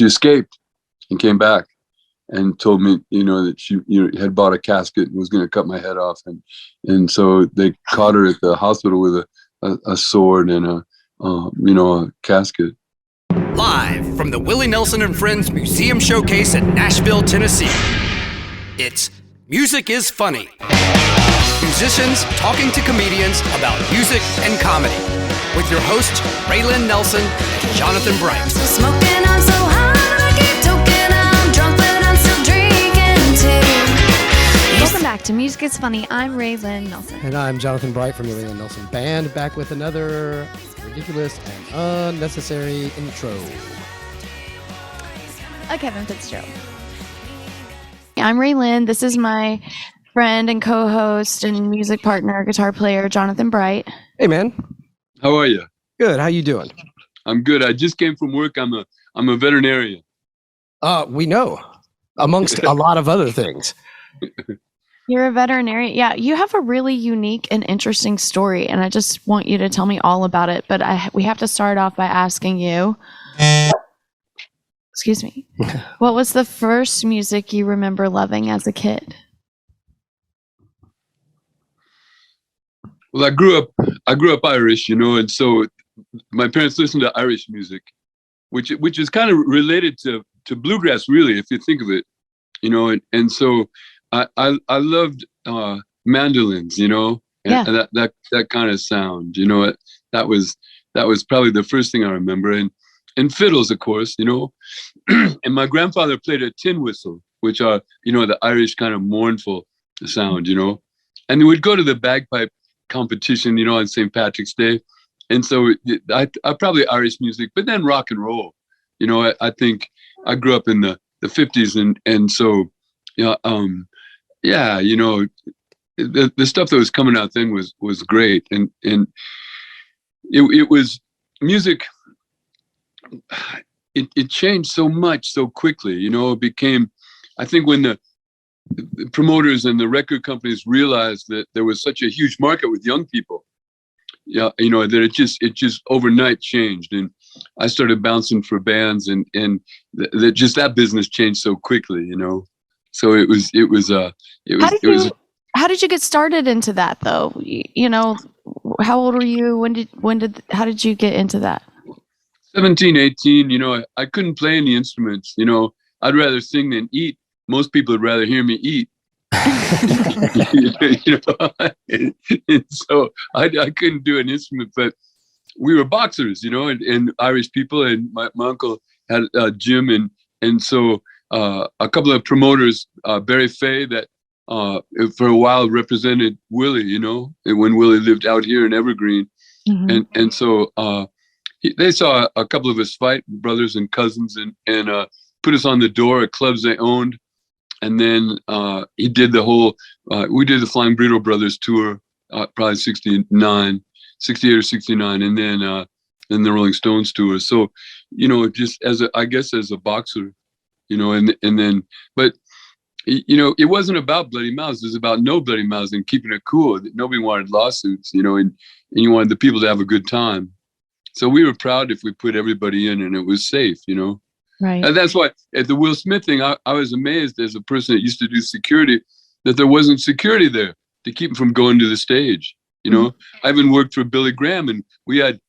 she escaped and came back and told me, that she had bought a casket and was going to cut my head off. And so they caught her at the hospital with a sword and a casket. Live from the Willie Nelson and Friends Museum Showcase in Nashville, Tennessee. It's Music is Funny. Musicians talking to comedians about music and comedy. With your hosts, Raelyn Nelson and Jonathan Bright. Smoking, I'm so high, I keep toking, I'm drunk, but I'm still drinking too. Welcome back to Music is Funny. I'm Raelyn Nelson. And I'm Jonathan Bright from the Raelyn Nelson Band, back with another ridiculous and unnecessary intro. Kevin Fitzgerald. I'm Raelyn. This is my friend and co-host and music partner, guitar player, Jonathan Bright. Hey, man. How are you? Good. How you doing? I'm good. I just came from work. I'm a veterinarian. We know, amongst a lot of other things. You're a veterinarian. Yeah, you have a really unique and interesting story, and I just want you to tell me all about it. But we have to start off by asking you, excuse me, what was the first music you remember loving as a kid? Well, I grew up Irish, and so my parents listened to Irish music, which is kind of related to bluegrass, really, if you think of it, and so I loved mandolins, and that kind of sound, that was probably the first thing I remember, and fiddles, of course, and my grandfather played a tin whistle, which are, the Irish kind of mournful sound, and we'd go to the bagpipe competition, on St. Patrick's Day. And so I probably Irish music, but then rock and roll, I think I grew up in the 50s. And so, the stuff that was coming out then was great. And it was music. It changed so much so quickly, it became, I think when the promoters and the record companies realized that there was such a huge market with young people, that it just overnight changed, and I started bouncing for bands, and that business changed so quickly, So it was. How did you get started into that though? How old were you? How did you get into that? 17, 18. I couldn't play any instruments. I'd rather sing than eat. Most people would rather hear me eat. And so I couldn't do an instrument, but we were boxers, and Irish people, and my uncle had a gym, and so a couple of promoters, Barry Fay, that for a while represented Willie, when Willie lived out here in Evergreen, and so they saw a couple of us fight, brothers and cousins, and put us on the door at clubs they owned. And then he did we did the Flying Burrito Brothers tour, probably 68 or 69. And then the Rolling Stones tour. So, just as a boxer, and then, but, it wasn't about bloody mouths. It was about no bloody mouths and keeping it cool. Nobody wanted lawsuits, and you wanted the people to have a good time. So we were proud if we put everybody in and it was safe, Right. And that's why at the Will Smith thing, I was amazed as a person that used to do security that there wasn't security there to keep him from going to the stage. I even worked for Billy Graham, and we had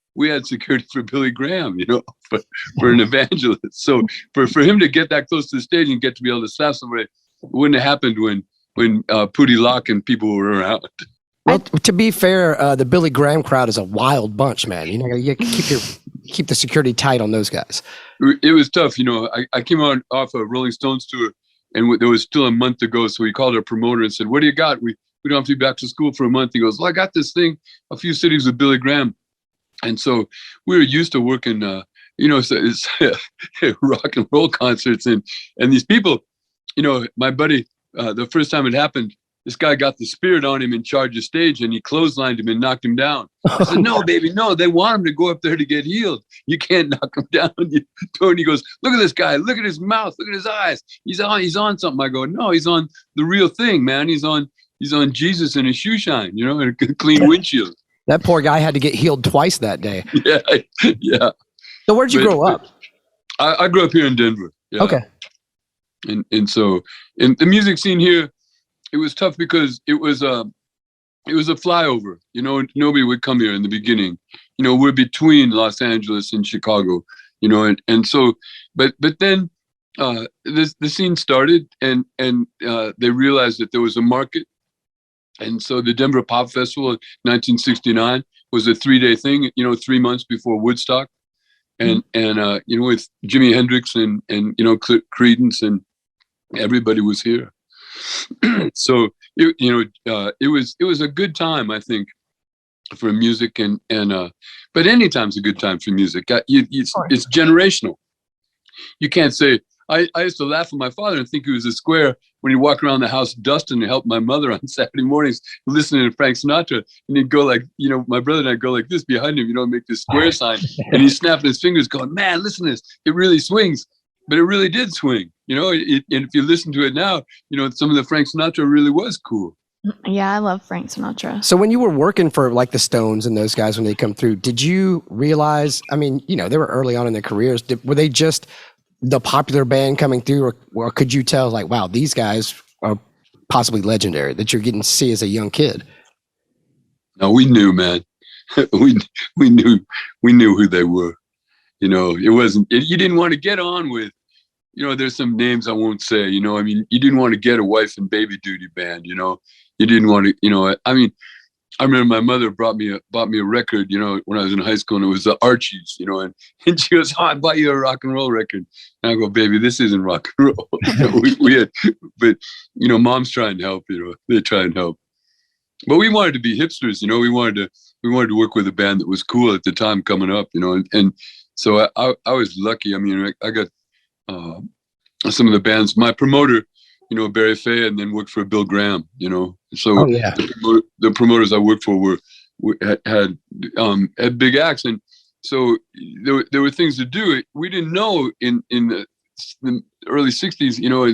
security for Billy Graham, for an evangelist. So for him to get that close to the stage and get to be able to slap somebody, it wouldn't have happened when Pootie Locke and people were around. Well, to be fair, the Billy Graham crowd is a wild bunch, man. You keep the security tight on those guys. It was tough, I came off a Rolling Stones tour, and there was still a month to go. So we called our promoter and said, "What do you got? We don't have to be back to school for a month." He goes, "Well, I got this thing, a few cities with Billy Graham." And so we were used to working, it's rock and roll concerts, and these people, my buddy, the first time it happened, this guy got the spirit on him in charge of stage, and he clotheslined him and knocked him down. I said, "No, baby, no. They want him to go up there to get healed. You can't knock him down." And he goes, "Look at this guy. Look at his mouth. Look at his eyes. He's on something." I go, "No, he's on the real thing, man. He's on Jesus and his shoe shine, and a clean windshield." That poor guy had to get healed twice that day. Yeah. So where'd you grow up? I grew up here in Denver. Yeah. Okay. And so in the music scene here, it was tough because it was a flyover. You know, nobody would come here in the beginning. You know, we're between Los Angeles and Chicago. You know, and so, but then the scene started, and they realized that there was a market, and so the Denver Pop Festival in 1969 was a 3-day thing. You know, 3 months before Woodstock, and you know, with Jimi Hendrix and you know, Creedence, and everybody was here. So it was a good time, I think, for music, and but any time's a good time for music. It's generational. You can't say. I used to laugh at my father and think he was a square when he'd walk around the house dusting to help my mother on Saturday mornings, listening to Frank Sinatra, and he'd go like, you know, my brother and I'd go like this behind him, you know, make this square sign, and he's snapping his fingers, going, "Man, listen to this! It really swings." But it really did swing, you know. And if you listen to it now, you know, some of the Frank Sinatra really was cool. Yeah, I love Frank Sinatra. So when you were working for like the Stones and those guys, when they come through, did you realize, I mean, you know, they were early on in their careers. Were they just the popular band coming through, or could you tell like, wow, these guys are possibly legendary that you're getting to see as a young kid? No, we knew, man. we knew who they were. You know, it wasn't, you didn't want to get on with, you know, there's some names I won't say, you know, I mean, you didn't want to get a wife and baby duty band, you know, you didn't want to, you know, I mean, I remember my mother bought me a record, you know, when I was in high school, and it was the Archies, you know, and she goes, "Oh, I bought you a rock and roll record." And I go, "Baby, this isn't rock and roll." You know, we had, but, you know, mom's trying to help, you know, they try and help. But we wanted to be hipsters, you know, we wanted to work with a band that was cool at the time coming up, you know, and so I was lucky. I mean, I got some of the bands, my promoter, you know, Barry Fay, and then worked for Bill Graham, you know. So the promoters I worked for had big acts, and so there were things to do. We didn't know in the early '60s, you know,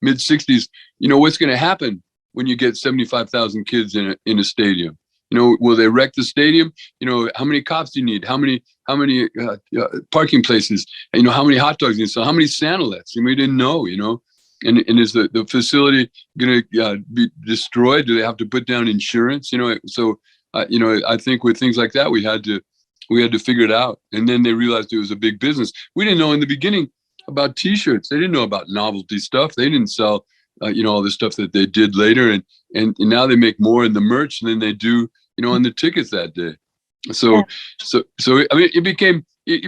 mid '60s, you know, what's going to happen when you get 75,000 kids in a stadium. You know, will they wreck the stadium? You know, how many cops do you need? How many parking places? You know, how many hot dogs do you need? So how many Santa-lets? And we didn't know, you know. And is the facility going to be destroyed? Do they have to put down insurance? You know, so you know, I think with things like that, we had to figure it out. And then they realized it was a big business. We didn't know in the beginning about T-shirts. They didn't know about novelty stuff. They didn't sell, you know, all the stuff that they did later. And now they make more in the merch than they do, you know, on the tickets that day. So I mean, it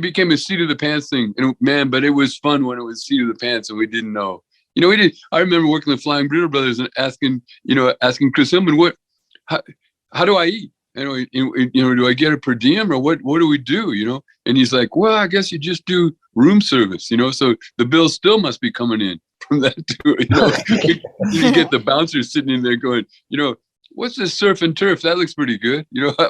became a seat of the pants thing. And man, but it was fun when it was seat of the pants and we didn't know. You know, I remember working with Flying Burrito Brothers and asking Chris Hillman, how do I eat? You know, do I get a per diem or what do we do? You know? And he's like, well, I guess you just do room service, you know? So the bill still must be coming in from that too, you know? You get the bouncers sitting in there going, you know, what's this surf and turf? That looks pretty good. You know,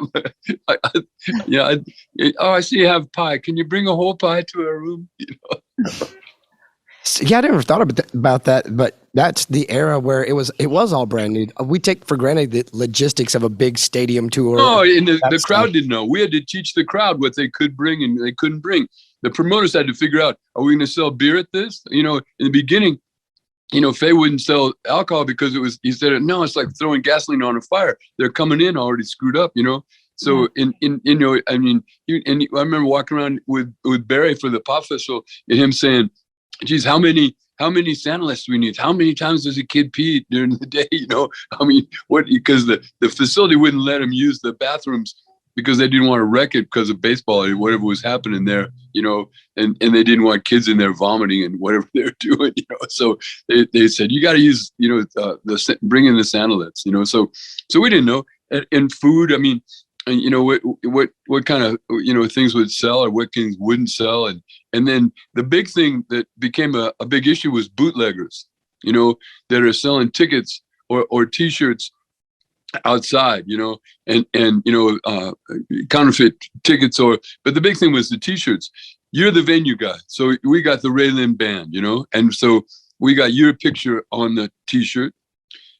I see you have pie. Can you bring a whole pie to our room? You know? Yeah, I never thought about that, but that's the era where it was all brand new. We take for granted the logistics of a big stadium tour. Oh, and the crowd didn't know. We had to teach the crowd what they could bring and they couldn't bring. The promoters had to figure out, are we going to sell beer at this? You know, in the beginning, you know, Faye wouldn't sell alcohol because he said, no, it's like throwing gasoline on a fire. They're coming in already screwed up, you know? So you know, I mean, I remember walking around with Barry for the Pop Festival and him saying, geez, how many Santa-lets do we need? How many times does a kid pee during the day? You know, I mean, because the facility wouldn't let him use the bathrooms because they didn't want to wreck it because of baseball or whatever was happening there, you know, and they didn't want kids in there vomiting and whatever they're doing, you know. So they said, you got to use, you know, bring in the Santa-lets, you know. So we didn't know. And food, I mean, and you know what kind of, you know, things would sell or what things wouldn't sell, and then the big thing that became a big issue was bootleggers, you know, that are selling tickets or T-shirts outside, you know, and you know, counterfeit tickets but the big thing was the T-shirts. You're the venue guy, so we got the Raelyn band, you know, and so we got your picture on the T-shirt.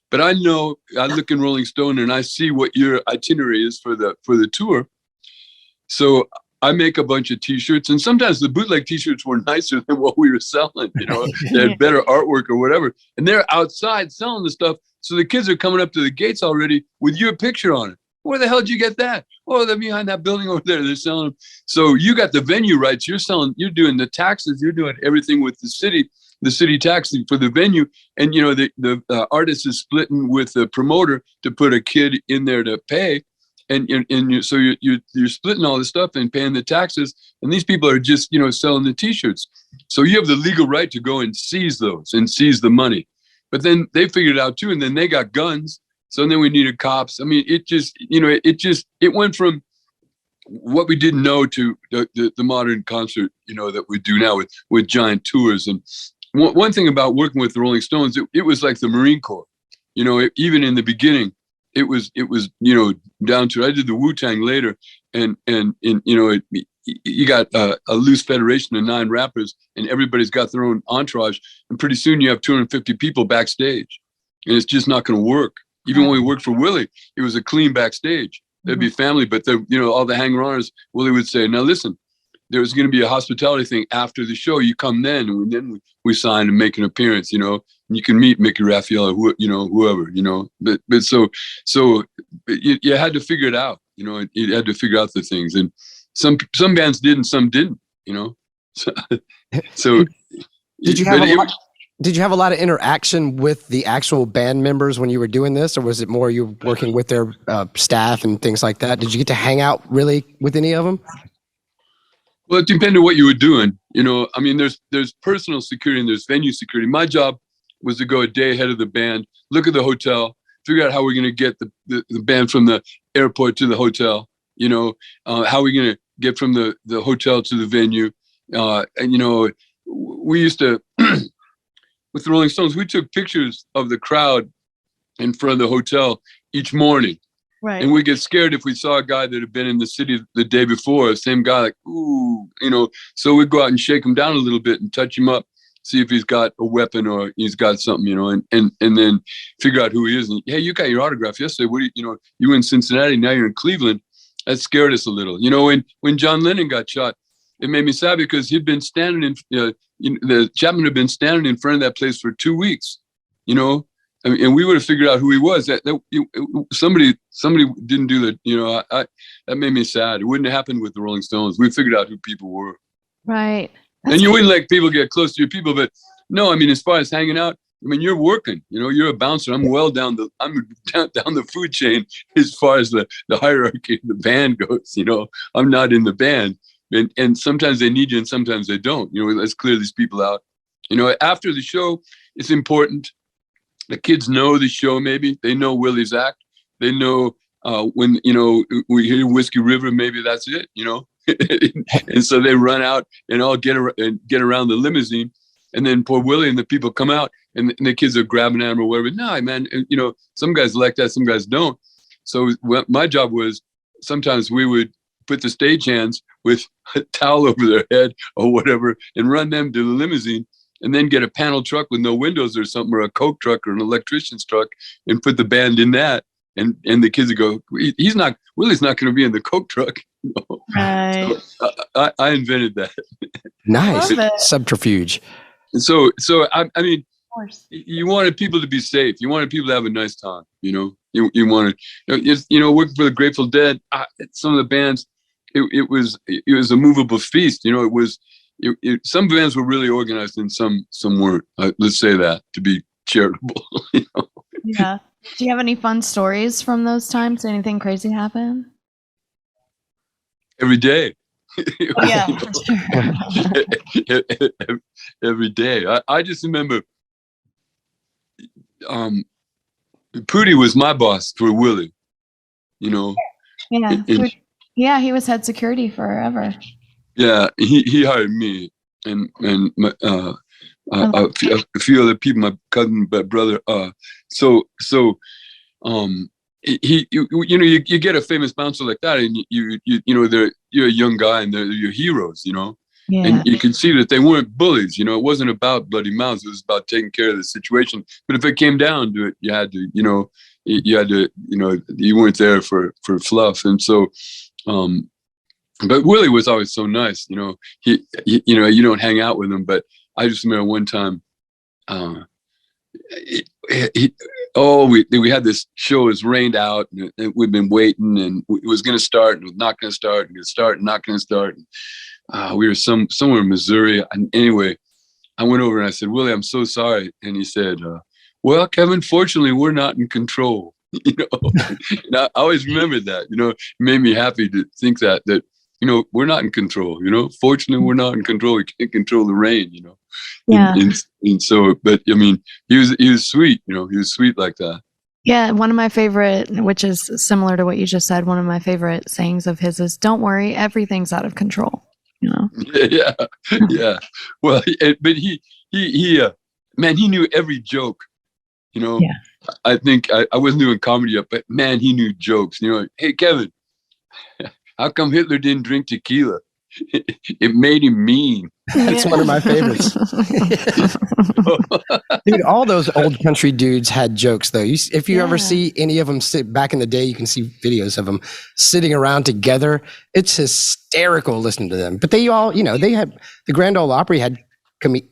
But I know, I look in Rolling Stone and I see what your itinerary is for the tour. So I make a bunch of T-shirts, and sometimes the bootleg T-shirts were nicer than what we were selling. They had better artwork or whatever, and they're outside selling the stuff. So the kids are coming up to the gates already with your picture on it. Where the hell did you get that? Oh, they're behind that building over there. They're selling them. So you got the venue rights. You're doing the taxes. You're doing everything with the city tax for the venue. And, the artist is splitting with the promoter to put a kid in there to pay. And so you're splitting all this stuff and paying the taxes. And these people are just, selling the T-shirts. So you have the legal right to go and seize those and seize the money. But then they figured it out too. And then they got guns. So then we needed cops. I mean, it went from what we didn't know to the modern concert, that we do now with giant tours. And one thing about working with the Rolling Stones, it was like the Marine Corps. Even in the beginning, it was down to, I did the Wu-Tang later, and you got a loose federation of 9 rappers, and everybody's got their own entourage, and pretty soon you have 250 people backstage, and it's just not going to work. Even when we worked for Willie, it was a clean backstage. There'd be family, but all the hanger-oners, Willie would say, now listen, there's going to be a hospitality thing after the show. You come then, and then we sign and make an appearance, and you can meet Mickey Raphael, whoever, but so you had to figure it out, you had to figure out the things, and some bands did and some didn't, so Did you have a lot of interaction with the actual band members when you were doing this, or was it more you working with their staff and things like that? Did you get to hang out really with any of them? Well, it depended on what you were doing. I mean, there's personal security and there's venue security. My job was to go a day ahead of the band, look at the hotel, figure out how we're going to get the band from the airport to the hotel, how we're going to get from the hotel to the venue. And, we used to... With the Rolling Stones, we took pictures of the crowd in front of the hotel each morning. Right. And we get scared if we saw a guy that had been in the city the day before, same guy, like, ooh, so we'd go out and shake him down a little bit and touch him up, see if he's got a weapon or he's got something, and then figure out who he is. And, hey, you got your autograph yesterday. What you were in Cincinnati, now you're in Cleveland. That scared us a little. When John Lennon got shot, it made me sad because he'd been standing the Chapman had been standing in front of that place for 2 weeks, and we would have figured out who he was. Somebody didn't do that, that made me sad. It wouldn't have happened with the Rolling Stones. We figured out who people were. Right. And you wouldn't let people get close to your people, but no, I mean, as far as hanging out, I mean, you're working, you're a bouncer. I'm down the food chain as far as the hierarchy of the band goes, I'm not in the band. And sometimes they need you and sometimes they don't. Let's clear these people out. After the show, it's important. The kids know the show, maybe. They know Willie's act. They know when, we hear Whiskey River, maybe that's it, And so they run out and all get around the limousine. And then poor Willie and the people come out and the kids are grabbing at him or whatever. No, man, some guys like that, some guys don't. So my job was sometimes we would put the stagehands with a towel over their head or whatever and run them to the limousine and then get a panel truck with no windows or something, or a Coke truck or an electrician's truck and put the band in that. And the kids would go, Willie's not going to be in the Coke truck. Right. So, I invented that. Nice. Subterfuge. And so I mean, you wanted people to be safe. You wanted people to have a nice time, you wanted, working for the Grateful Dead, some of the bands, it was a movable feast. Some bands were really organized and some weren't. Let's say that to be charitable. Yeah. Do you have any fun stories from those times? Anything crazy happen? Every day. Yeah, for sure. Every day. I just remember Pootie was my boss for Willie, Yeah. Yeah, he was head security forever. Yeah, he hired me and a few other people, my cousin, my brother. You get a famous bouncer like that, and you're a young guy, and they're your heroes, Yeah. And you can see that they weren't bullies. It wasn't about bloody mouths. It was about taking care of the situation. But if it came down to it, you had to, you weren't there for fluff. And so, But Willie was always so nice. You know, you don't hang out with him, but I just remember one time, we had this show. It was rained out, and we'd been waiting, and it was going to start, and it was not going to start, and going to start, and not going to start. And, we were somewhere in Missouri, and anyway, I went over and I said, Willie, I'm so sorry. And he said, well, Kevin, fortunately, we're not in control. You know, and I always remembered that. You know, it made me happy to think that you know, we're not in control. You know, fortunately, we're not in control. We can't control the rain. You know, Yeah. and so, but I mean, he was sweet. You know, he was sweet like that. Yeah, one of my favorite, which is similar to what you just said, one of my favorite sayings of his is, "Don't worry, everything's out of control." You know. Yeah. Well, but he man, he knew every joke. You know, Yeah. I think I wasn't doing comedy yet, but man, he knew jokes. You know, hey Kevin, how come Hitler didn't drink tequila? It made him mean. That's one of my favorites. Dude, all those old country dudes had jokes, though. If you ever see any of them sit back in the day, you can see videos of them sitting around together. It's hysterical listening to them. But they all, you know, they had the Grand Ole Opry had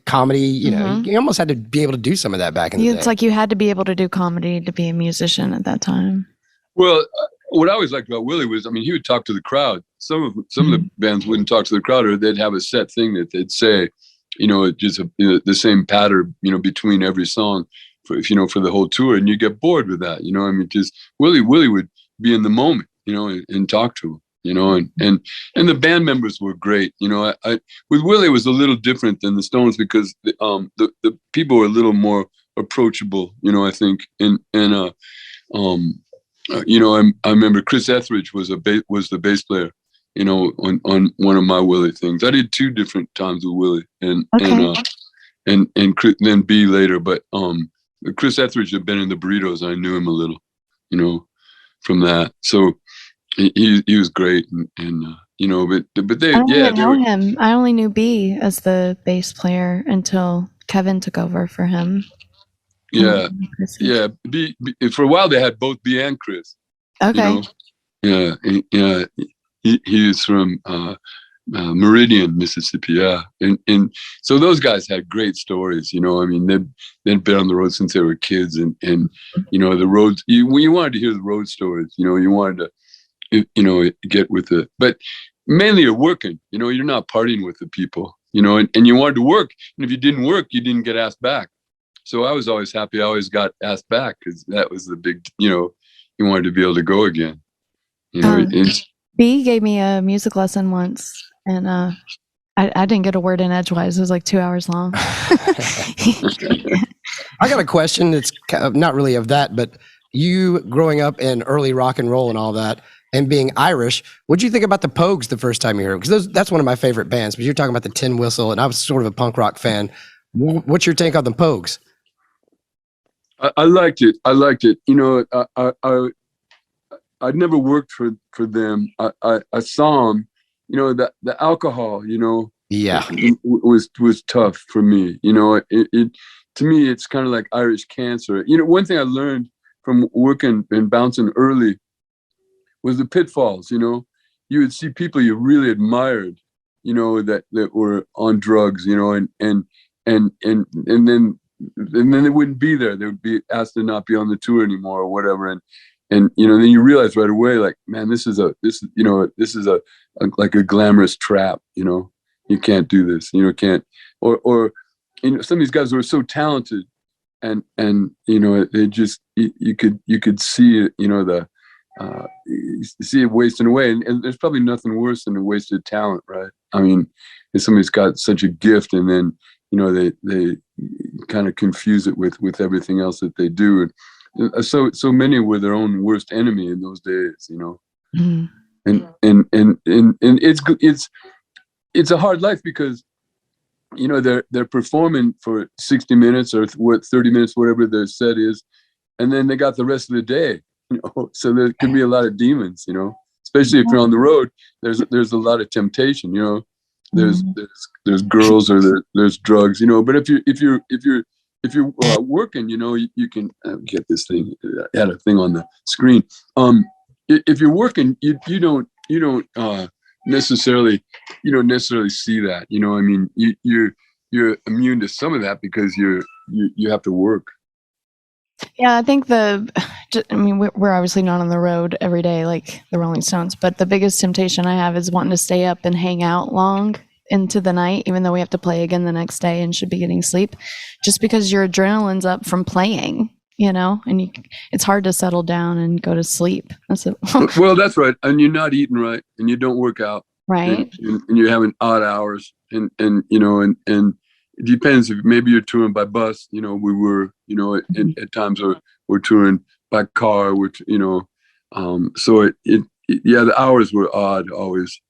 comedy. You know, you almost had to be able to do some of that back in the day. It's like you had to be able to do comedy to be a musician at that time. Well, what I always liked about Willie was, I mean, he would talk to the crowd. Some of the bands wouldn't talk to the crowd, or they'd have a set thing that they'd say, you know, just the same pattern, you know, between every song, for the whole tour, and you get bored with that, you know. I mean, just Willie would be in the moment, you know, and talk to him, you know, and the band members were great, you know. I with Willie it was a little different than the Stones because the people were a little more approachable, you know. I think you know, I remember Chris Etheridge was the bass player, you know, on one of my Willie things. I did 2 different times with Willie, and Chris, then B later. But Chris Etheridge had been in the Burritos. I knew him a little, you know, from that. So he was great, and you know, but they I don't even know were, him. I only knew B as the bass player until Kevin took over for him. Yeah. B, for a while they had both B and Chris. Okay. You know? Yeah. He is from Meridian, Mississippi. Yeah, and so those guys had great stories. You know, I mean, they'd been on the road since they were kids, and you know, the roads. When you wanted to hear the road stories, you know, you wanted to, you know, get with it. But mainly you're working. You know, you're not partying with the people. You know, and you wanted to work, and if you didn't work, you didn't get asked back. So I was always happy. I always got asked back because that was the big, you know, you wanted to be able to go again. You know, B gave me a music lesson once, and I didn't get a word in edgewise. It was like 2 hours long. I got a question that's kind of not really of that, but you growing up in early rock and roll and all that, and being Irish, what'd you think about the Pogues the first time you heard them? Because that's one of my favorite bands, but you're talking about the Tin Whistle, and I was sort of a punk rock fan. What's your take on the Pogues? I liked it. You know, I'd never worked for them. I saw them. You know, the alcohol, you know, was tough for me. You know, it to me it's kind of like Irish cancer. You know, one thing I learned from working and bouncing early was the pitfalls. You know, you would see people you really admired, you know, that were on drugs, you know, and then they wouldn't be there. They would be asked to not be on the tour anymore or whatever. And you know, then you realize right away, like, man, this is like a glamorous trap. You know, you can't do this. You know, can't or you know, some of these guys were so talented, and you know, it just you could see it. You know, see it wasting away, and there's probably nothing worse than a wasted talent, right? I mean, if somebody's got such a gift, and then you know they kind of confuse it with everything else that they do, and so many were their own worst enemy in those days, you know. And it's a hard life because you know they're performing for 60 minutes or 30 minutes, whatever their set is, and then they got the rest of the day, you know. So there can be a lot of demons, you know, especially if you're on the road. There's a lot of temptation, you know. There's girls or there's drugs, you know. But if you're working, you know, you can get this thing. I had a thing on the screen. If you're working, you don't necessarily see that. I mean, you're immune to some of that because you have to work. Yeah, I think we're obviously not on the road every day like the Rolling Stones, but the biggest temptation I have is wanting to stay up and hang out long into the night, even though we have to play again the next day and should be getting sleep, just because your adrenaline's up from playing, and it's hard to settle down and go to sleep. That's it. Well, that's right. And you're not eating right, and you don't work out. Right. And you're having odd hours, and it depends if maybe you're touring by bus. We were, at times we're touring by car, which, so the hours were odd always,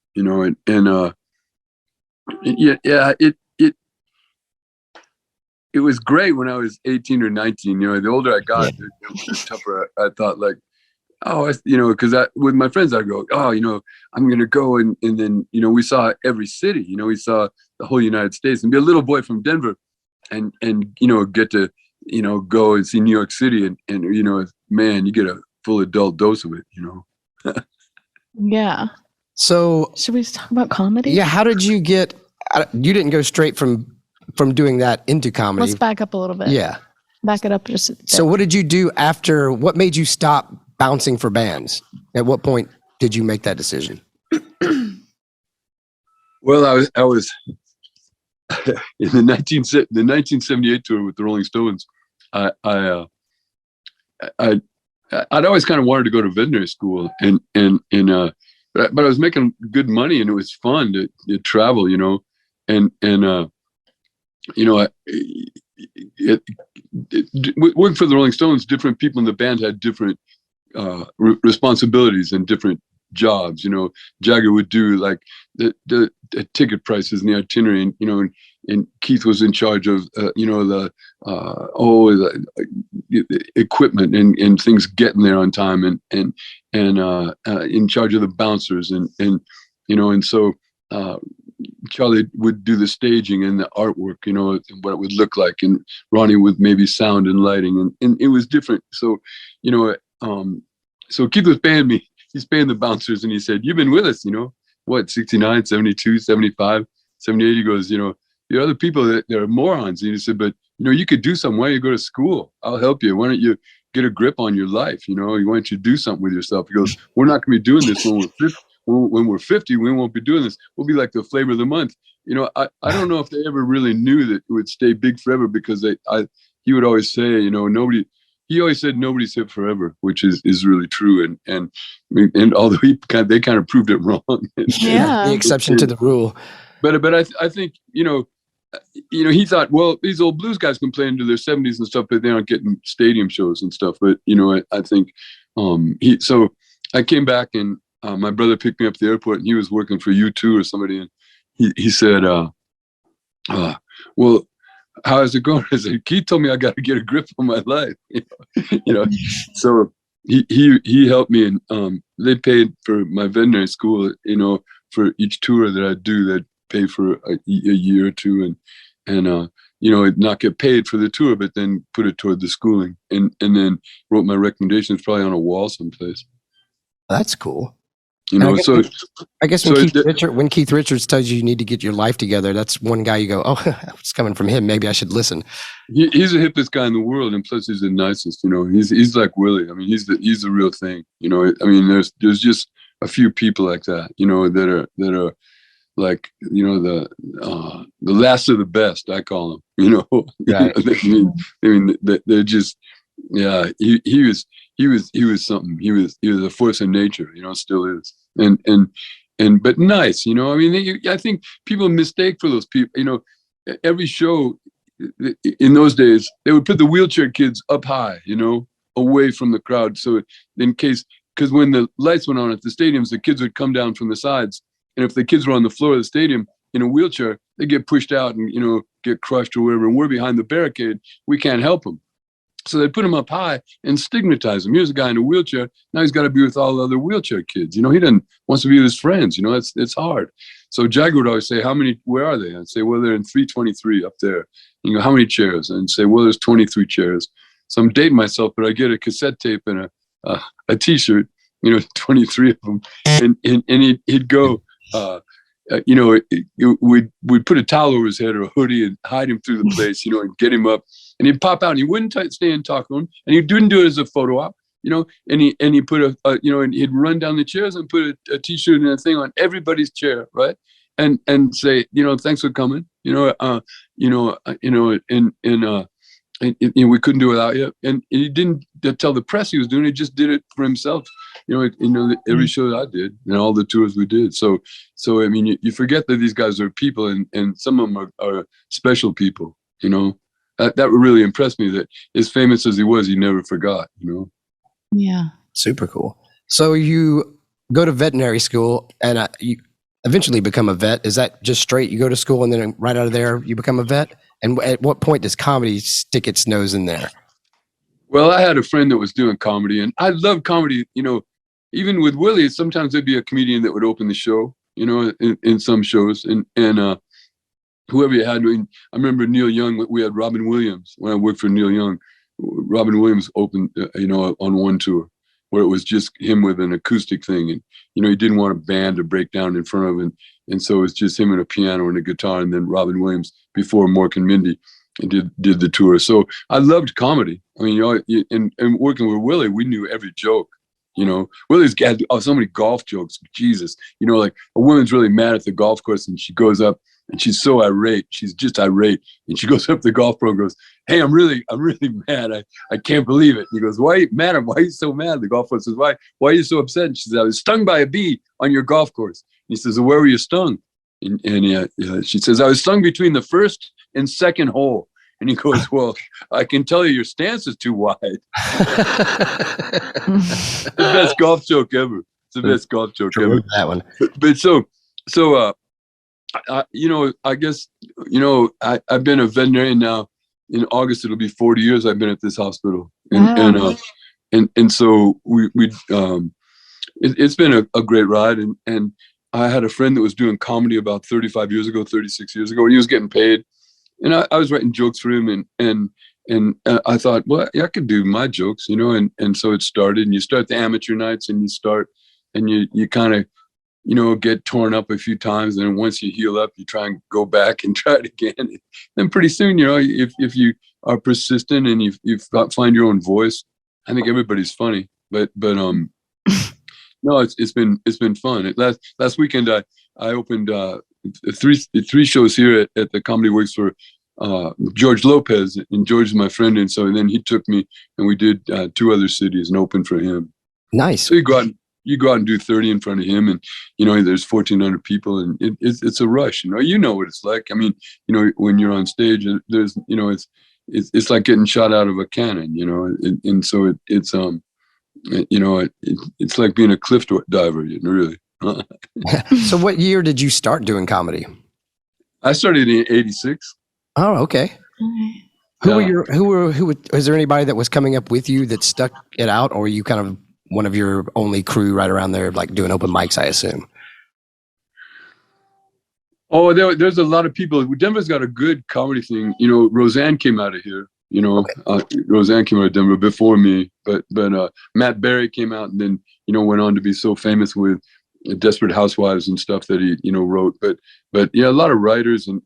it was great when I was 18 or 19. The older I got, the tougher I thought, like, because with my friends, I go, I'm going to go. And then, we saw every city, we saw the whole United States, and be a little boy from Denver and get to, go and see New York City. And man, you get a full adult dose of it, Yeah. So should we talk about comedy? yeah, how did you get, you didn't go straight from doing that into comedy. Let's back up a little bit. Yeah. Back it up just a bit. So what did you do after, what made you stop bouncing for bands? At what point did you make that decision? Well, I was in the 1978 tour with the Rolling Stones. I'd always kind of wanted to go to veterinary school, but I was making good money, and it was fun to travel, working for the Rolling Stones, different people in the band had different responsibilities and different jobs. Jagger would do like the ticket prices and the itinerary, and Keith was in charge of the equipment and things getting there on time, and in charge of the bouncers, and so Charlie would do the staging and the artwork, and what it would look like, and Ronnie with maybe sound and lighting, and it was different. So so Keith was paying me. He's paying the bouncers, and he said, "You've been with us, 69, 72, 75, 78." He goes, "The other people that are morons." And he said, "But you could do something. Why don't you go to school? I'll help you. Why don't you get a grip on your life? Why don't you do something with yourself?" He goes, "We're not going to be doing this when we're 50. When we're 50, we won't be doing this. We'll be like the flavor of the month." I don't know if they ever really knew that it would stay big forever, because he would always say, he always said nobody's hit forever, which is really true. And although they kind of proved it wrong. Yeah. The exception to the rule. But I think, he thought, well, these old blues guys can play into their 70s and stuff, but they aren't getting stadium shows and stuff. But, I think so I came back, and my brother picked me up at the airport, and he was working for U2 or somebody. And he said, well, how is it going? I said, Keith told me I got to get a grip on my life. So he helped me, and they paid for my veterinary school, for each tour that I do. They'd pay for a year or two, and not get paid for the tour, but then put it toward the schooling, and then wrote my recommendations probably on a wall someplace. That's cool. I guess when Keith Richards tells you need to get your life together, that's one guy you go, oh, it's coming from him. Maybe I should listen. He's the hippest guy in the world, and plus he's the nicest. He's like Willie. I mean, he's the real thing. I mean, there's just a few people like that. That are like the last of the best. I call them. Right. I mean, they're just. Yeah, he was something. He was a force of nature, still is. And but nice, I mean, I think people mistake for those people. Every show in those days, they would put the wheelchair kids up high, away from the crowd. So because when the lights went on at the stadiums, the kids would come down from the sides. And if the kids were on the floor of the stadium in a wheelchair, they get pushed out and, get crushed or whatever. And we're behind the barricade. We can't help them. So they put him up high and stigmatize him. Here's a guy in a wheelchair. Now he's got to be with all the other wheelchair kids. He wants to be with his friends. It's hard. So Jagger would always say, where are they? I'd say, well, they're in 323 up there. How many chairs? And say, well, there's 23 chairs. So I'm dating myself, but I get a cassette tape and a t-shirt, 23 of them. And he'd go, we'd put a towel over his head or a hoodie and hide him through the place, and get him up, and he'd pop out and he wouldn't stay and talk to him, and he didn't do it as a photo op, and he put and he'd run down the chairs and put a t-shirt and a thing on everybody's chair, right? And say, thanks for coming, and we couldn't do it without you. And he didn't tell the press he was doing it; he just did it for himself. Every show that I did and all the tours we did. So I mean, you forget that these guys are people, and some of them are special people. That really impressed me. That as famous as he was, he never forgot. Yeah. Super cool. So you go to veterinary school and you eventually become a vet. Is that just straight? You go to school and then right out of there you become a vet? And at what point does comedy stick its nose in there? Well, I had a friend that was doing comedy, and I love comedy. Even with Willie, sometimes there'd be a comedian that would open the show, in some shows. And whoever you had, I remember Neil Young, we had Robin Williams when I worked for Neil Young. Robin Williams opened, on one tour where it was just him with an acoustic thing. And, he didn't want a band to break down in front of him. And so it was just him and a piano and a guitar. And then Robin Williams before Mork and Mindy did the tour. So I loved comedy. I mean, and working with Willie, we knew every joke. Willie's got so many golf jokes. Jesus, like a woman's really mad at the golf course and she goes up and she's so irate. She's just irate. And she goes up the golf pro and goes, "Hey, I'm really mad. I can't believe it." And he goes, "Madam, why are you so mad?" The golf course says, Why are you so upset? And she says, "I was stung by a bee on your golf course." And he says, "Well, where were you stung?" And she says, "I was stung between the first and second hole." And he goes, "Well, I can tell you your stance is too wide." The best golf joke ever. It's the best golf joke ever. That one. But I guess, I've been a veterinarian now. In August, it'll be 40 years I've been at this hospital. And so it's been a great ride. And I had a friend that was doing comedy about 36 years ago, and he was getting paid. And I was writing jokes for him, and I thought, well, yeah, I could do my jokes, and so it started. And you start the amateur nights, and you kind of, get torn up a few times, and then once you heal up, you try and go back and try it again. And then pretty soon, if you are persistent and you find your own voice, I think everybody's funny. But no, it's been fun. Last weekend, I opened three shows here at the Comedy Works for George Lopez, and George is my friend, and so then he took me and we did 2 other cities and opened for him. Nice. So you go out and do 30 in front of him, and there's 1,400 people, and it's a rush. You know what it's like. I mean, when you're on stage, there's it's like getting shot out of a cannon, and so it's like being a cliff diver, really. So what year did you start doing comedy? I started in '86. Oh, okay. Was there anybody that was coming up with you that stuck it out, or were you kind of one of your only crew right around there, like doing open mics, I assume? Oh, there's a lot of people. Denver's got a good comedy thing. Roseanne came out of here. Roseanne came out of Denver before me, but Matt Berry came out and then went on to be so famous with Desperate Housewives and stuff that he wrote. But yeah, a lot of writers and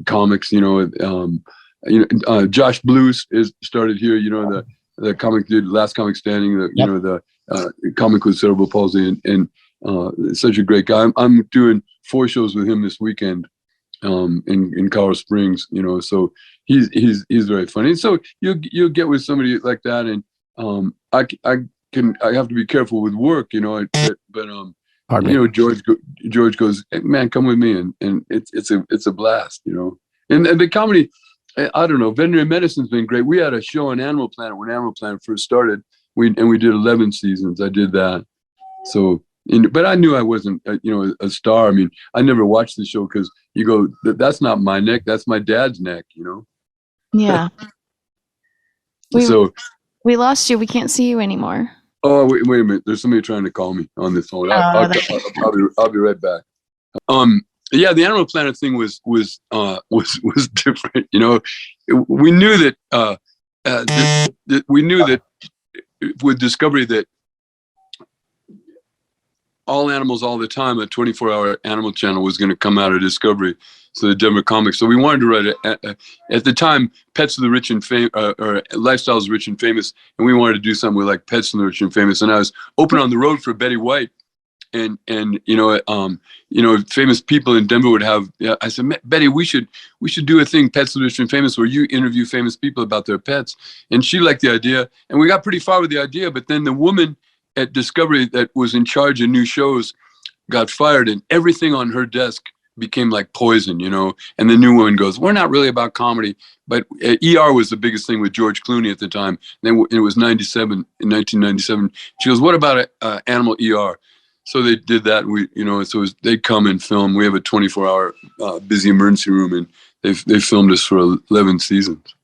comics. Josh Blues is started here. The comic did Last Comic Standing. The comic with cerebral palsy and such a great guy. I'm doing 4 shows with him this weekend in Colorado Springs. So he's very funny. So you'll get with somebody like that, and I have to be careful with work, but George goes, "Hey, man, come with me," and it's a blast, and the comedy, I don't know, veterinary medicine's been great. We had a show on Animal Planet when Animal Planet first started. We did 11 seasons. I did that. So, but I knew I wasn't, a star. I mean, I never watched the show because you go, "That's not my neck. That's my dad's neck," Yeah. We lost you. We can't see you anymore. Oh, wait a minute. There's somebody trying to call me on this phone. I'll be right back. Yeah, the Animal Planet thing was different. We knew that we knew that with Discovery that all animals all the time, a 24-hour animal channel was going to come out of Discovery. So the Denver Comics. So we wanted to write at the time, Pets of the Rich and Famous, or Lifestyles Rich and Famous, and we wanted to do something with like Pets of the Rich and Famous. And I was open on the road for Betty White, and famous people in Denver would have. I said, Betty, we should do a thing, Pets of the Rich and Famous, where you interview famous people about their pets. And she liked the idea, and we got pretty far with the idea. But then the woman at Discovery that was in charge of new shows got fired, and everything on her desk became like poison, and the new woman goes, we're not really about comedy, but ER was the biggest thing with George Clooney at the time. And then it was in 1997. She goes, what about animal ER? So they did that. They'd come and film. We have a 24-hour busy emergency room, and they filmed us for 11 seasons.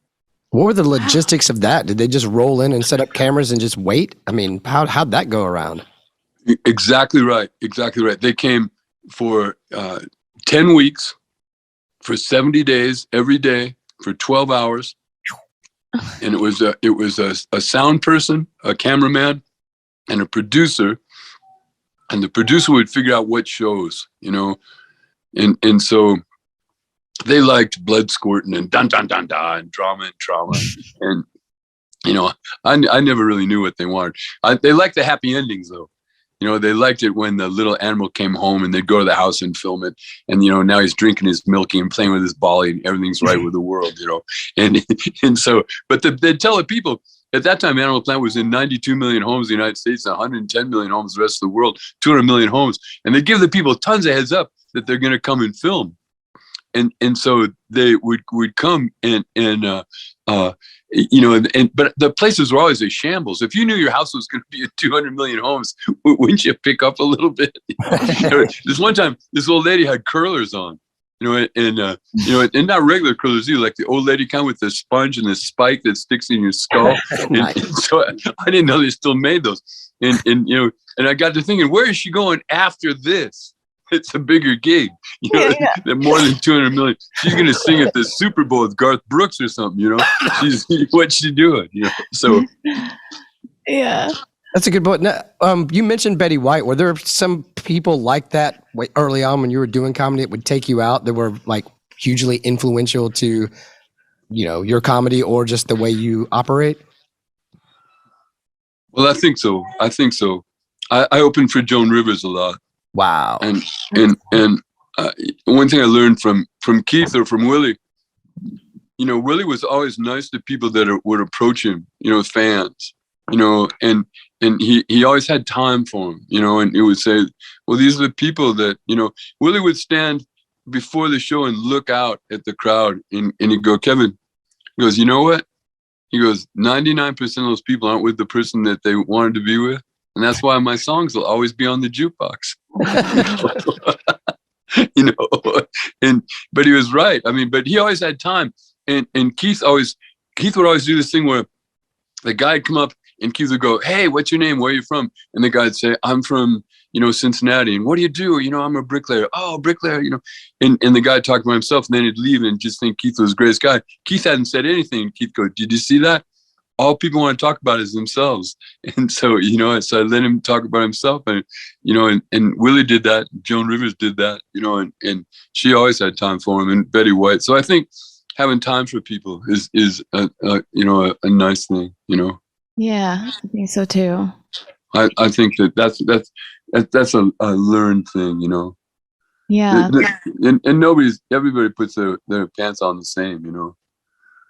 What were the logistics of that? Did they just roll in and set up cameras and just wait? I mean, how'd that go around? Exactly right. They came for 10 weeks, for 70 days, every day for 12 hours. And it was a sound person, a cameraman, and a producer. And the producer would figure out what shows, and so they liked blood squirting and dun dun dun dun and drama and trauma. And I never really knew what they wanted. They liked the happy endings though. They liked it when the little animal came home and they'd go to the house and film it. And, now he's drinking his milky and playing with his bolly and everything's right with the world, And so, but they'd tell the people at that time, Animal Planet was in 92 million homes in the United States, 110 million homes in the rest of the world, 200 million homes. And they give the people tons of heads up that they're going to come and film. And so they would come but the places were always a shambles. If you knew your house was going to be in 200 million homes, wouldn't you pick up a little bit? This one time, this old lady had curlers on, and not regular curlers either, like the old lady kind with the sponge and the spike that sticks in your skull. And so I didn't know they still made those. And I got to thinking, where is she going after this? It's a bigger gig, more than 200 million. She's going to sing at the Super Bowl with Garth Brooks or something, what's she doing? So. Yeah. That's a good point. Now, you mentioned Betty White. Were there some people like that early on when you were doing comedy that would take you out that were like hugely influential to, your comedy or just the way you operate? Well, I think so. I opened for Joan Rivers a lot. Wow. And one thing I learned from Keith or from Willie, Willie was always nice to people that would approach him, fans, and he always had time for them, and he would say, well, these are the people that, Willie would stand before the show and look out at the crowd and he'd go, Kevin, he goes, you know what? He goes, 99% of those people aren't with the person that they wanted to be with. And that's why my songs will always be on the jukebox. But he was right. I mean, but he always had time. And Keith would always do this thing where the guy'd come up and Keith would go, hey, what's your name? Where are you from? And the guy'd say, I'm from, Cincinnati. And what do you do? I'm a bricklayer. Oh, bricklayer, And the guy talked about himself, and then he'd leave and just think Keith was the greatest guy. Keith hadn't said anything. Keith go, did you see that? All people want to talk about is themselves. And so, so I let him talk about himself, and Willie did that. Joan Rivers did that, and she always had time for him, and Betty White. So I think having time for people is a nice thing, Yeah, I think so too. I think that's a learned thing, Yeah. And everybody puts their pants on the same,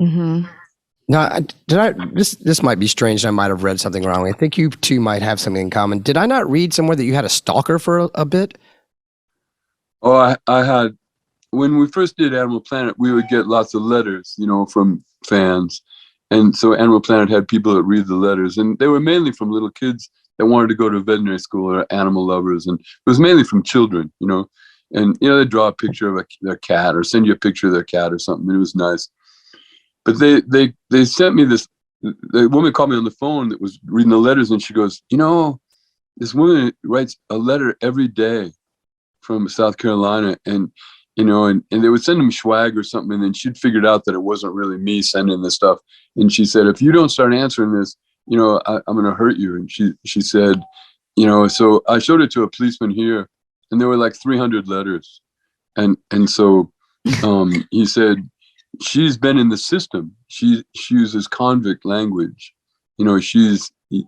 Mm-hmm. Now, this might be strange. I might have read something wrong. I think you two might have something in common. Did I not read somewhere that you had a stalker for a bit? Oh, I had, when we first did Animal Planet, we would get lots of letters, from fans. And so Animal Planet had people that read the letters, and they were mainly from little kids that wanted to go to veterinary school or animal lovers. And it was mainly from children, and, they'd draw a picture of their cat or send you a picture of their cat or something. And it was nice. But they sent me this, the woman called me on the phone that was reading the letters, and she goes, this woman writes a letter every day from South Carolina, and and they would send them swag or something, and then she'd figured out that it wasn't really me sending this stuff. And she said, if you don't start answering this, I'm going to hurt you. And she said, so I showed it to a policeman here, and there were like 300 letters, and so he said, she's been in the system. She uses convict language.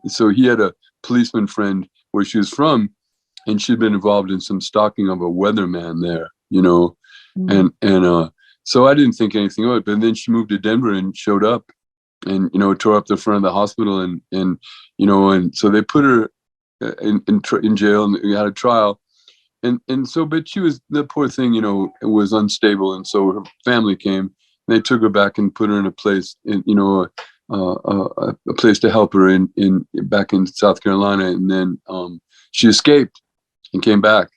So he had a policeman friend where she was from, and she'd been involved in some stalking of a weatherman there, and so I didn't think anything of it. But then she moved to Denver and showed up, and tore up the front of the hospital, and so they put her in jail, and we had a trial. And so, but she was, the poor thing, was unstable. And so her family came, they took her back and put her in a place, a place to help her back in South Carolina. And then she escaped and came back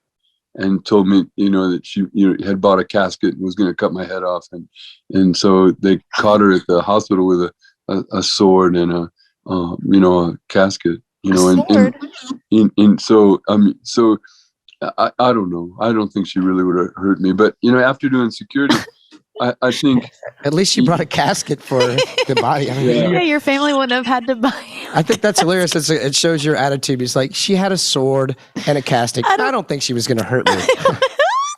and told me, that she had bought a casket and was going to cut my head off. And so they caught her at the hospital with a sword and a casket, and so, so I don't know. I don't think she really would have hurt me. But, after doing security, I think... At least she brought a casket for the body. I mean, Yeah, your family wouldn't have had to buy. I think that's hilarious. It shows your attitude. It's like, she had a sword and a casket. I don't think she was going to hurt me.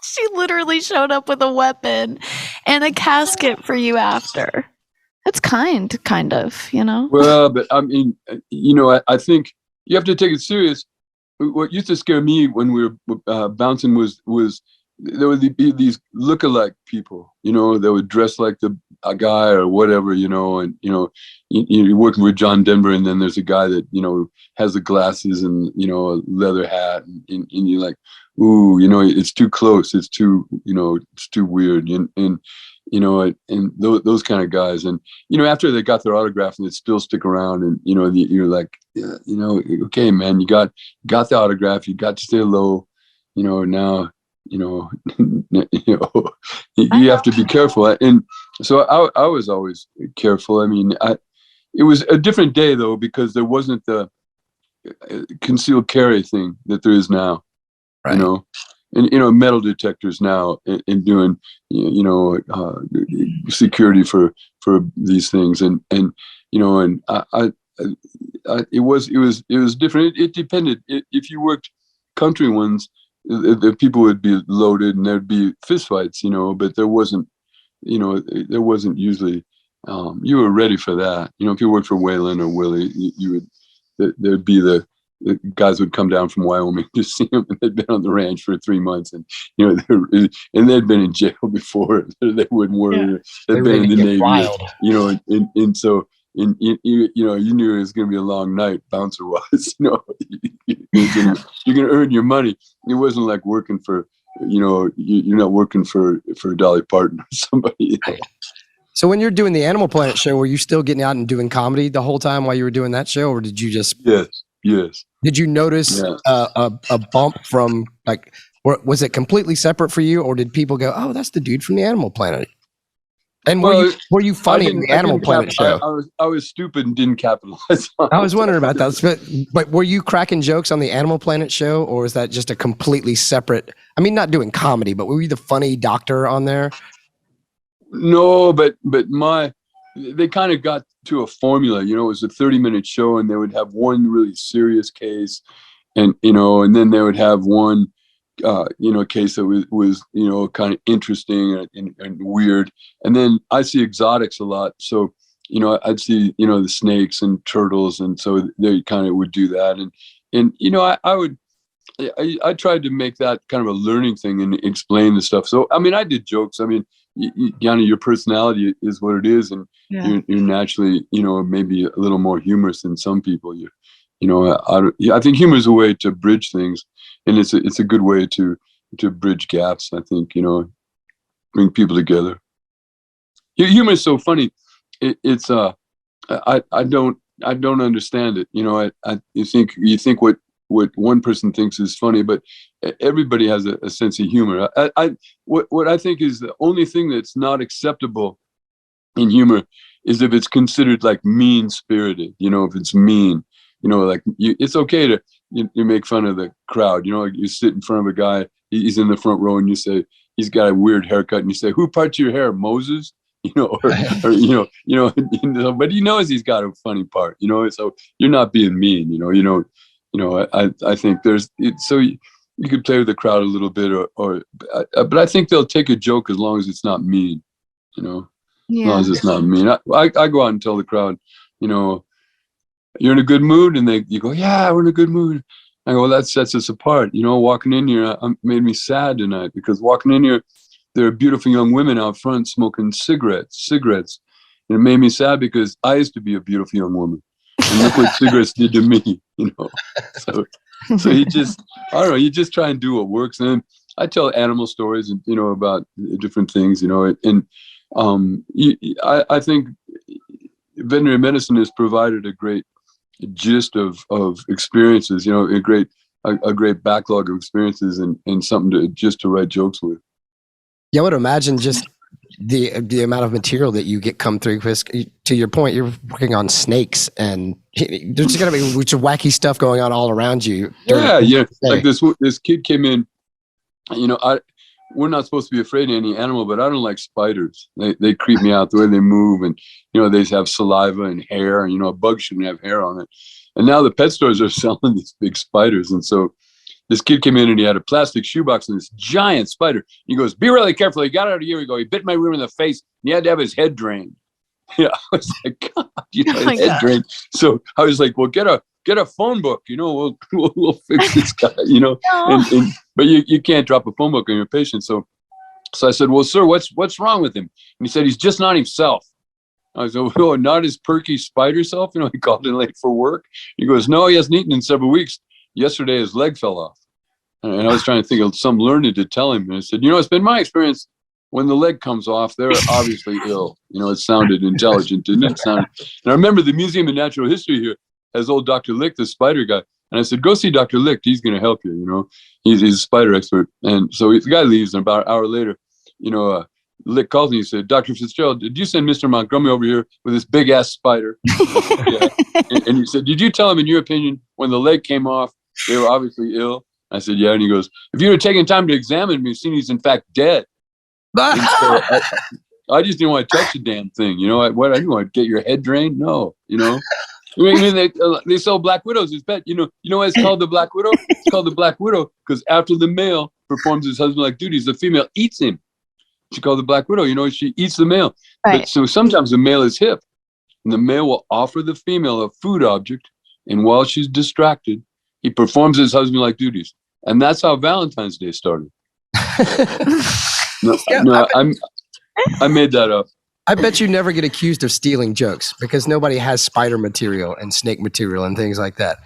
She literally showed up with a weapon and a casket for you after. That's kind of, Well, but I mean, I think you have to take it serious. What used to scare me when we were bouncing was there would be these look-alike people, that would dress like a guy or whatever, and you're working with John Denver, and then there's a guy that has the glasses and a leather hat, and you're like, ooh, it's too close, it's too it's too weird, and those kind of guys, and after they got their autograph and they still stick around, and you're like, okay, man, you got the autograph, you got to stay low, now you have to be careful. And so I was always careful. I mean, it was a different day though, because there wasn't the concealed carry thing that there is now, right. And metal detectors now, and doing security for these things, and I it was different. It depended. If you worked country ones, the people would be loaded and there'd be fistfights, but there wasn't usually, you were ready for that. If you worked for Waylon or Willie, you would, there'd be the guys would come down from Wyoming to see them, and they'd been on the ranch for 3 months, and and they'd been in jail before. They wouldn't worry. They'd been in the Navy, and so you knew it was going to be a long night, bouncer wise. You're going to earn your money. It wasn't like working for, you're not working for Dolly Parton or somebody. So when you're doing the Animal Planet show, were you still getting out and doing comedy the whole time while you were doing that show, or did you just? Yes. Did you notice a bump from, like, was it completely separate for you, or did people go, "Oh, that's the dude from the Animal Planet"? And were you funny in the Animal Planet show? I was stupid and didn't capitalize on it. I was wondering about that. But were you cracking jokes on the Animal Planet show, or is that just a completely separate? I mean, not doing comedy, but were you the funny doctor on there? No, but they kind of got to a formula. It was a 30-minute show, and they would have one really serious case, and then they would have one case that was kind of interesting and weird. And then I see exotics a lot, so I'd see the snakes and turtles, and so they kind of would do that. And I tried to make that kind of a learning thing and explain the stuff. So I mean, I did jokes. I mean, your personality is what it is, and you're naturally maybe a little more humorous than some people. I think humor is a way to bridge things, and it's a good way to bridge gaps. I think bring people together. Humor is so funny. I don't understand it. You think what one person thinks is funny, but everybody has a sense of humor. What I think is the only thing that's not acceptable in humor is if it's considered like mean spirited. If it's mean. It's okay to you make fun of the crowd. You sit in front of a guy, he's in the front row, and you say he's got a weird haircut, and you say, "Who parts your hair, Moses?" But he knows he's got a funny part. So you're not being mean. I think so you could play with the crowd a little bit, but I think they'll take a joke as long as it's not mean, as long Yeah. as it's not mean. I go out and tell the crowd, you're in a good mood, and you go, yeah, we're in a good mood. I go, well, that sets us apart. Walking in here made me sad tonight, because walking in here, there are beautiful young women out front smoking cigarettes. And it made me sad because I used to be a beautiful young woman. And look what cigarettes did to me, So you just, I don't know, you just try and do what works. And then I tell animal stories and, about different things, and I think veterinary medicine has provided a great gist of experiences, a great backlog of experiences and something to write jokes with. Yeah, I would imagine just the amount of material that you get come through, because to your point, you're working on snakes, and there's going to be wacky stuff going on all around you. Yeah. Like this kid came in, we're not supposed to be afraid of any animal, but I don't like spiders. They creep me out, the way they move, and they have saliva and hair, and a bug shouldn't have hair on it. And now the pet stores are selling these big spiders, and so this kid came in and he had a plastic shoebox and this giant spider. He goes, "Be really careful." He got out of here. He bit my room in the face. And he had to have his head drained. I was like, God, his head drained. So I was like, well, get a phone book. We'll fix this guy. But you can't drop a phone book on your patient. So I said, well, sir, what's wrong with him? And he said, he's just not himself. I said, well, not his perky spider self. He called in late for work. He goes, no, he hasn't eaten in several weeks. Yesterday, his leg fell off. And I was trying to think of some learned to tell him. And I said, it's been my experience, when the leg comes off, they're obviously ill. It sounded intelligent, didn't it? And I remember the Museum of Natural History here has old Dr. Lick, the spider guy. And I said, go see Dr. Lick. He's going to help you, He's a spider expert. And so the guy leaves, and about an hour later, Lick calls me. He said, Dr. Fitzgerald, did you send Mr. Montgomery over here with this big-ass spider? Said, yeah. And he said, did you tell him, in your opinion, when the leg came off, they were obviously ill? I said, yeah. And he goes, if you had taken time to examine me, you've seen he's in fact dead. So I just didn't want to touch the damn thing. I didn't want to get your head drained. No, they sell black widows as pet. You know why it's called the black widow? It's called the black widow because after the male performs his husband-like duties, the female eats him. She called the black widow. She eats the male. Right. But so sometimes the male is hip, and the male will offer the female a food object, and while she's distracted, he performs his husband-like duties. And that's how Valentine's Day started. I made that up. I bet you never get accused of stealing jokes because nobody has spider material and snake material and things like that.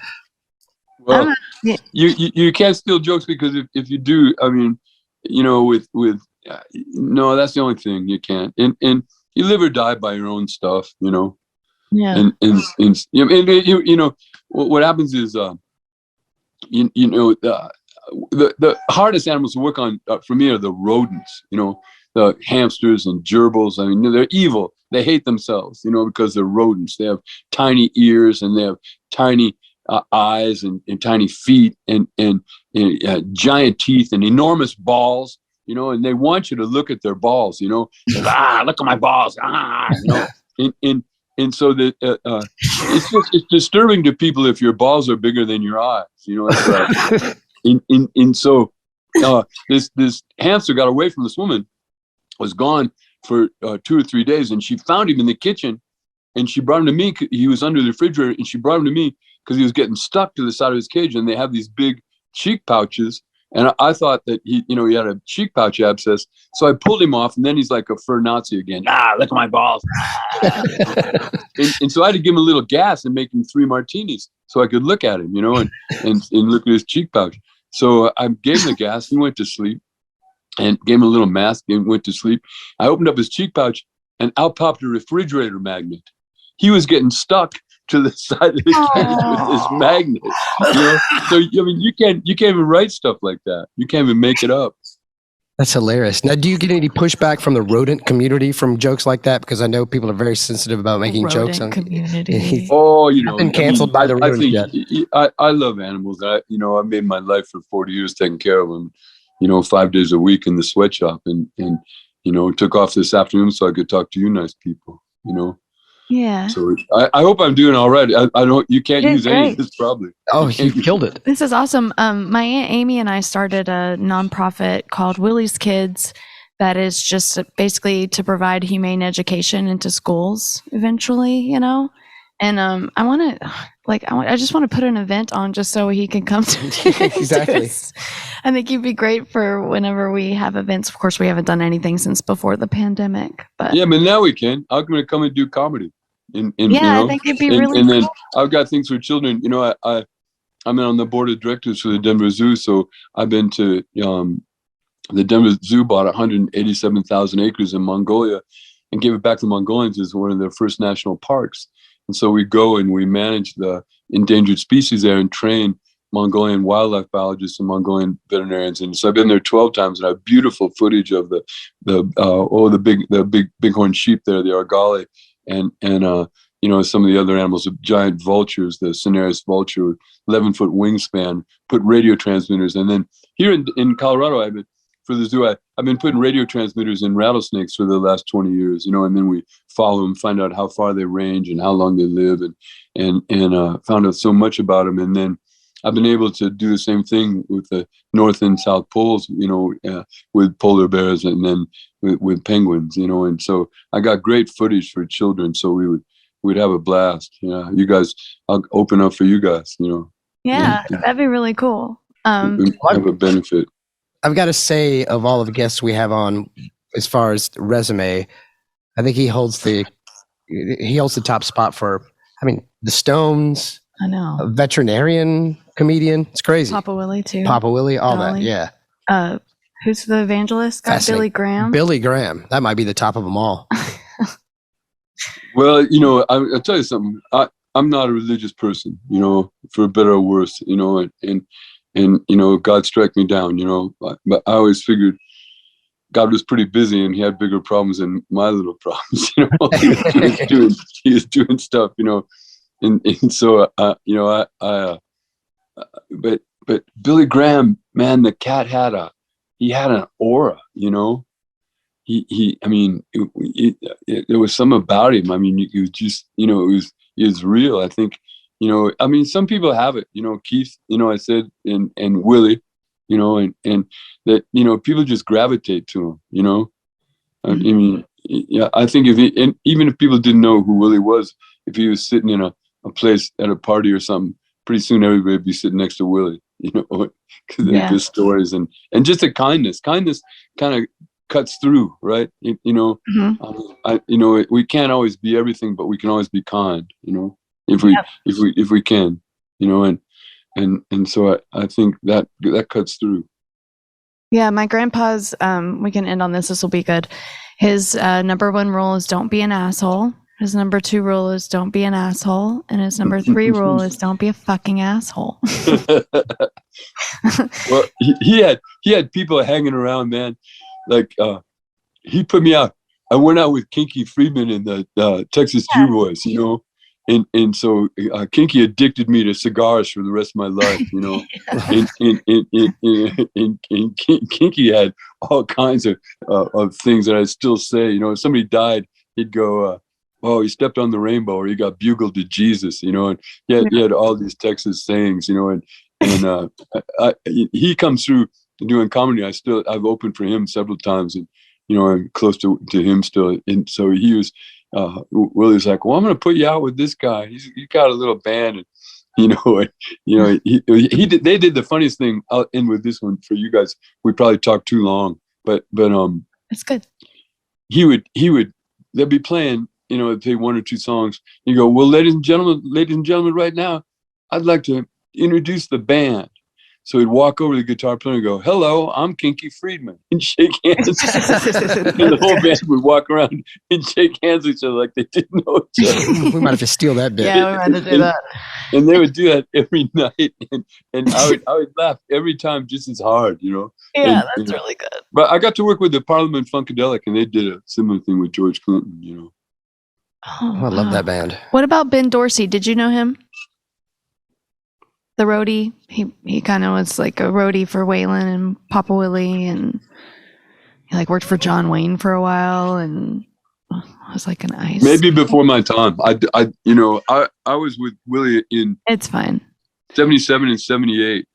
Well, you can't steal jokes because if you do, no, that's the only thing you can't. And you live or die by your own stuff, Yeah. And what happens is, the hardest animals to work on for me are the rodents, the hamsters and gerbils. They're evil. They hate themselves, because they're rodents. They have tiny ears and they have tiny eyes and tiny feet and giant teeth and enormous balls, and they want you to look at their balls, look at my balls. And so that it's disturbing to people if your balls are bigger than your eyes, So this hamster got away from this woman, was gone for 2 or 3 days, and she found him in the kitchen, and she brought him to me. He was under the refrigerator, and she brought him to me because he was getting stuck to the side of his cage, and they have these big cheek pouches. And I thought that he had a cheek pouch abscess. So I pulled him off, and then he's like a fur Nazi again. Look at my balls. and so I had to give him a little gas and make him 3 martinis so I could look at him, and look at his cheek pouch. So I gave him the gas. He went to sleep, and gave him a little mask and went to sleep. I opened up his cheek pouch, and out popped a refrigerator magnet. He was getting stuck to the side of the cage with this magnet. So you can't even write stuff like that. You can't even make it up. That's hilarious. Now, do you get any pushback from the rodent community from jokes like that? Because I know people are very sensitive about making jokes on community. Oh, I've been canceled by the rodents yet. I love animals. I made my life for 40 years taking care of them. 5 days a week in the sweatshop, and took off this afternoon so I could talk to you nice people. Yeah. So I hope I'm doing all right. I don't. You can't You did use any of great. this probably. Oh, you killed it. This is awesome. My Aunt Amy and I started a nonprofit called Willie's Kids that is just basically to provide humane education into schools eventually, you know? And I want to, I just want to put an event on just so he can come to Exactly. this. I think he'd be great for whenever we have events. Of course, we haven't done anything since before the pandemic, but Yeah, but now we can. I'm going to come and do comedy. And yeah, you know, I think it'd be and, really and then cool. I've got things for children. You know, I'm on the board of directors for the Denver Zoo, so I've been to the Denver Zoo bought 187,000 acres in Mongolia and gave it back to Mongolians as one of their first national parks. And so we go and we manage the endangered species there and train Mongolian wildlife biologists and Mongolian veterinarians. And so I've been there 12 times and I have beautiful footage of the big bighorn sheep there, the argali, and you know, some of the other animals, the giant vultures, the Cinereus vulture, 11-foot wingspan, put radio transmitters. And then here in Colorado, for the zoo, I've been putting radio transmitters in rattlesnakes for the last 20 years, you know, and then we follow them, find out how far they range and how long they live, and found out so much about them. And then I've been able to do the same thing with the North and South Poles, you know, with polar bears and then with penguins, you know. And so I got great footage for children, so we'd have a blast. Yeah, you guys, I'll open up for you guys, you know. Yeah, that'd be really cool. We have a benefit. I've got to say, of all of the guests we have on, as far as resume, I think he holds the top spot for. I mean, the Stones, I know. a veterinarian, comedian. It's crazy. Papa Willie too. Papa Willie, all Dolly. that. Yeah. Who's the evangelist guy? Fascinating. Billy Graham. Billy Graham. That might be the top of them all. Well, you know, I'll tell you something. I'm not a religious person, you know, for better or worse, you know, and you know, God struck me down, you know, but I always figured God was pretty busy and he had bigger problems than my little problems, you know. he was doing stuff, you know, and so you know, but Billy Graham, man, the cat had an aura, you know. I mean, there was something about him. I mean, you just, you know, it was real. I think, you know, I mean, some people have it, you know, Keith, you know, I said, and Willie, you know, and that, you know, people just gravitate to him, you know. I mean, yeah, I think even if people didn't know who Willie was, if he was sitting in a place at a party or something, pretty soon everybody would be sitting next to Willie, you know, because the stories and just the kindness kind of cuts through, right? You know, you know, we can't always be everything, but we can always be kind, you know, if we can, you know, and so I think that cuts through. Yeah, my grandpa's. We can end on this. This will be good. His number one rule is don't be an asshole. His number two rule is don't be an asshole, and his number three rule is don't be a fucking asshole. Well, he had people hanging around, man. Like he put me out. I went out with Kinky Friedman and the Texas Jew Boys, you know, and so Kinky addicted me to cigars for the rest of my life, you know, and Kinky had all kinds of things that I still say, you know. If somebody died, he'd go, "Oh, he stepped on the rainbow," or "He got bugled to Jesus," you know, and he had all these Texas sayings, you know, and he comes through doing comedy. I've opened for him several times, and you know, I'm close to him still. And so he was, Willie's like, "Well, I'm going to put you out with this guy. He's got a little band," and they did the funniest thing. I'll end with this one for you guys. We probably talked too long, but it's good. They'd be playing, you know, play one or two songs. You go, "Well, ladies and gentlemen, right now, I'd like to introduce the band." So he'd walk over to the guitar player and go, "Hello, I'm Kinky Friedman," and shake hands. And the whole band would walk around and shake hands with each other like they didn't know each other. We might have to steal that bit. Yeah, we might have to do that. And they would do that every night, and I would laugh every time just as hard, you know. Yeah, that's really good. But I got to work with the Parliament Funkadelic, and they did a similar thing with George Clinton, you know. Oh, I love that band. What about Ben Dorsey? Did you know him? The roadie. He kind of was like a roadie for Waylon and Papa Willie, and he like worked for John Wayne for a while, and I was like an ice. Maybe before my time. I was with Willie in It's fine. 77 and 78,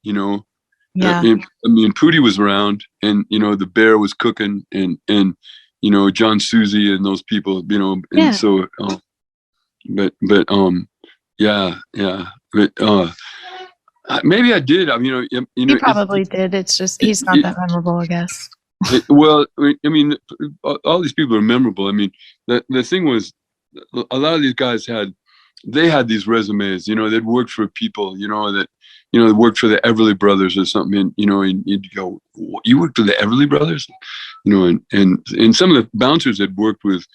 you know. Yeah. Pootie was around, and the Bear was cooking, and John Susie and those people, and Yeah. so but maybe I did. He probably did. It's just he's not that memorable, I guess. Well, all these people are memorable. The thing was, a lot of these guys had these resumes. They'd worked for people. That they worked for the Everly Brothers or something. And you'd go, "You worked for the Everly Brothers?" And some of the bouncers had worked with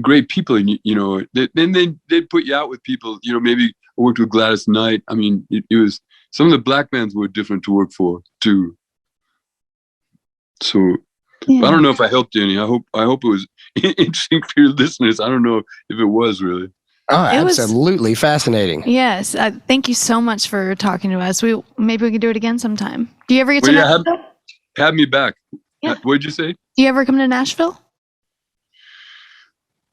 great people, and then they'd put you out with people. Maybe I worked with Gladys Knight. It was some of the black bands were different to work for too. So Yeah. I don't know if I helped any. I hope it was interesting for your listeners. I don't know if it was really. Oh, It was- absolutely fascinating. Yes. Thank you so much for talking to us. Maybe we can do it again sometime. Do you ever get to Well, yeah, Nashville? Have me back. Yeah. What'd you say? Do you ever come to Nashville?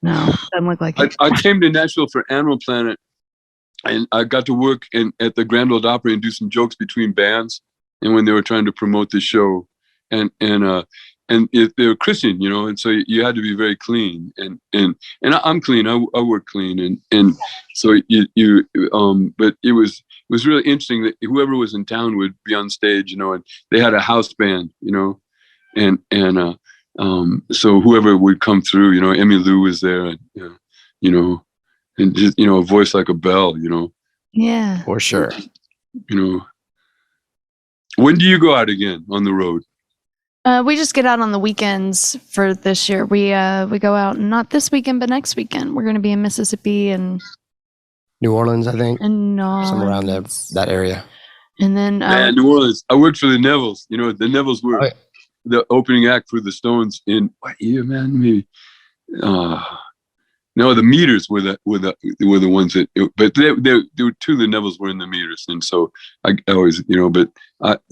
No, doesn't look like it. I came to Nashville for Animal Planet, and I got to work at the Grand Ole Opry and do some jokes between bands, and when they were trying to promote the show, and they were Christian, and so you had to be very clean, and I'm clean. I work clean, and so but it was really interesting that whoever was in town would be on stage, and they had a house band, and so whoever would come through, Emmy Lou was there, and and just a voice like a bell, Yeah. For sure. When do you go out again on the road? We just get out on the weekends for this year. We go out not this weekend, but next weekend. We're going to be in Mississippi and New Orleans, I think. Somewhere around that area. And then Man, New Orleans. I worked for the Nevilles. The Nevilles were the opening act for the Stones in what year, man? Maybe. No, the Meters were the ones that. But there were two of the Nevilles were in the Meters, and so I always, but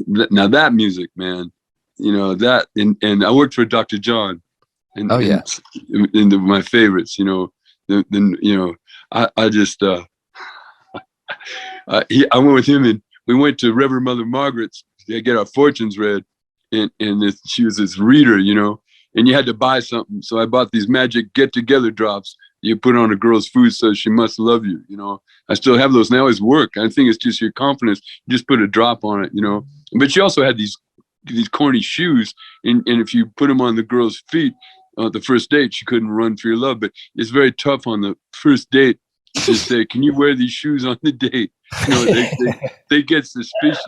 now that music, man, that and I worked for Dr. John. And my favorites, I just I went with him, and we went to Reverend Mother Margaret's to get our fortunes read, and she was this reader, and you had to buy something. So I bought these magic get-together drops you put on a girl's food, so she must love you. I still have those, and they always work. I think it's just your confidence. You just put a drop on it, But she also had these corny shoes, and if you put them on the girl's feet the first date, she couldn't run for your love. But it's very tough on the first date to say, "Can you wear these shoes on the date?" They get suspicious.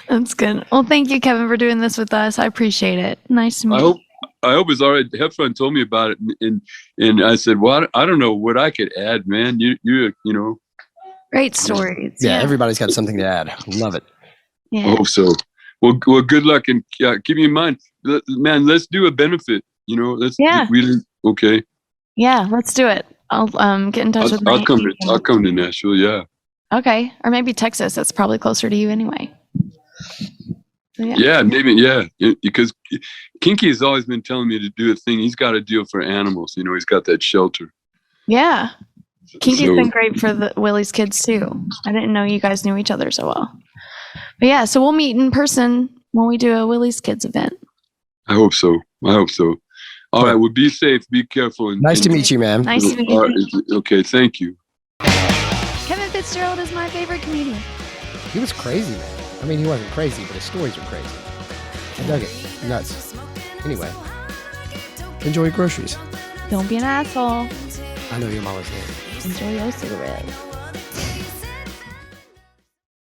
That's good. Well, thank you, Kevin, for doing this with us. I appreciate it. Nice to meet you. I hope it's all right. Heffron told me about it, and I said, "Well, I don't know what I could add, man. You Great stories. Yeah, everybody's got something to add. Love it. Yeah. I hope so. Well, good luck, and keep me in mind, man. Let's do a benefit. Okay. Yeah, let's do it. I'll get in touch with I'll come to Nashville. Yeah. Okay, or maybe Texas. That's probably closer to you anyway. So, yeah, maybe. Yeah, because Kinky has always been telling me to do a thing. He's got a deal for animals. He's got that shelter. Yeah. Kinky's been great for the Willie's kids too. I didn't know you guys knew each other so well. But yeah, so we'll meet in person when we do a Willie's Kids event. I hope so. All right. Well, be safe. Be careful. Nice to meet you, man. Nice to meet you. Okay. Thank you. Kevin Fitzgerald is my favorite comedian. He was crazy, man. He wasn't crazy, but his stories were crazy. I dug it. Nuts. Anyway, enjoy your groceries. Don't be an asshole. I know your mama's there. Enjoy your cigarettes.